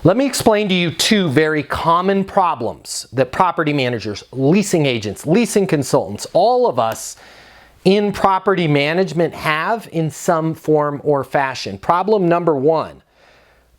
Let me explain to you two very common problems that property managers, leasing agents, leasing consultants, all of us in property management have in some form or fashion. Problem number one,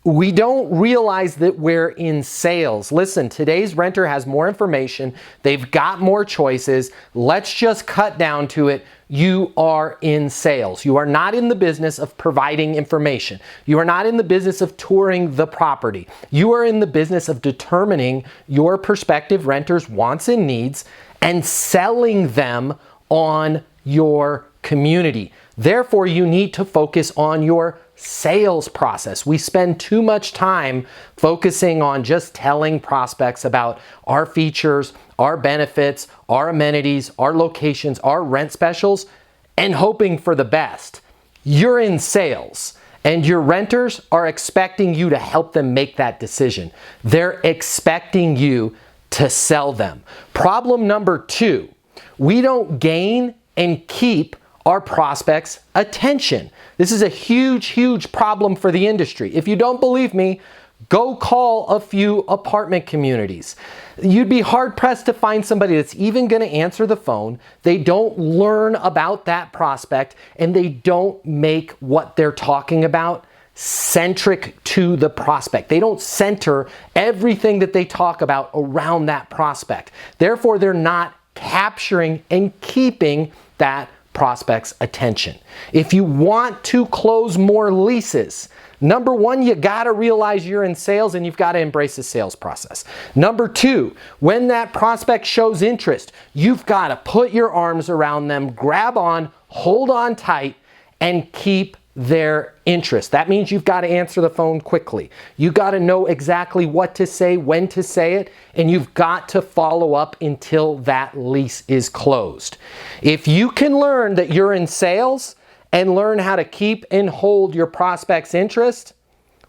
we don't realize that we're in sales. Listen, today's renter has more information. They've got more choices. Let's just cut down to it. You are in sales. You are not in the business of providing information. You are not in the business of touring the property. You are in the business of determining your prospective renter's wants and needs and selling them on your community. Therefore, you need to focus on your sales process. We spend too much time focusing on just telling prospects about our features, our benefits, our amenities, our locations, our rent specials, and hoping for the best. You're in sales, and your renters are expecting you to help them make that decision. They're expecting you to sell them. Problem number two, we don't gain and keep our prospects' attention. This is a huge, huge problem for the industry. If you don't believe me, go call a few apartment communities. You'd be hard-pressed to find somebody that's even going to answer the phone. They don't learn about that prospect, and they don't make what they're talking about centric to the prospect. They don't center everything that they talk about around that prospect. Therefore, they're not capturing and keeping that prospect's attention. If you want to close more leases, number one, you got to realize you're in sales and you've got to embrace the sales process. Number two, when that prospect shows interest, you've got to put your arms around them, grab on, hold on tight, and keep their interest. That means you've got to answer the phone quickly. You got to know exactly what to say, when to say it, and you've got to follow up until that lease is closed. If you can learn that you're in sales and learn how to keep and hold your prospect's interest,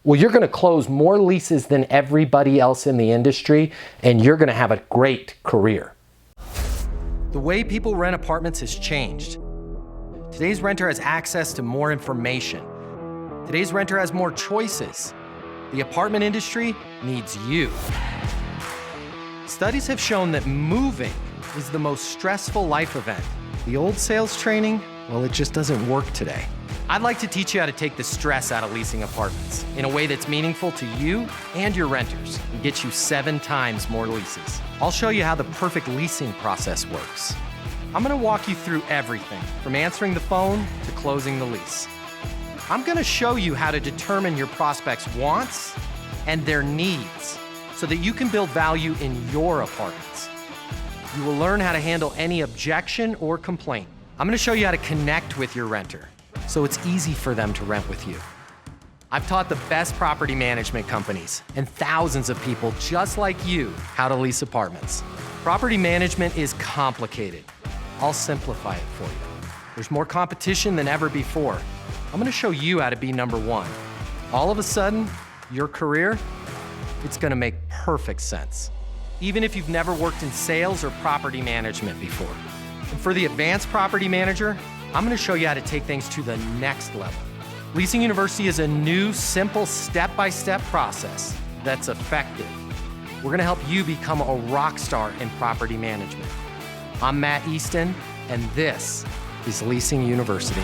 well, you're going to close more leases than everybody else in the industry, and you're going to have a great career. The way people rent apartments has changed. Today's renter has access to more information. Today's renter has more choices. The apartment industry needs you. Studies have shown that moving is the most stressful life event. The old sales training, well, it just doesn't work today. I'd like to teach you how to take the stress out of leasing apartments in a way that's meaningful to you and your renters and get you 7 times more leases. I'll show you how the perfect leasing process works. I'm going to walk you through everything, from answering the phone to closing the lease. I'm going to show you how to determine your prospects' wants and their needs so that you can build value in your apartments. You will learn how to handle any objection or complaint. I'm going to show you how to connect with your renter so it's easy for them to rent with you. I've taught the best property management companies and thousands of people just like you how to lease apartments. Property management is complicated. I'll simplify it for you. There's more competition than ever before. I'm going to show you how to be number one. All of a sudden, your career, it's going to make perfect sense. Even if you've never worked in sales or property management before. And for the advanced property manager, I'm going to show you how to take things to the next level. Leasing University is a new, simple, step-by-step process that's effective. We're going to help you become a rock star in property management. I'm Easton, and this is Leasing University.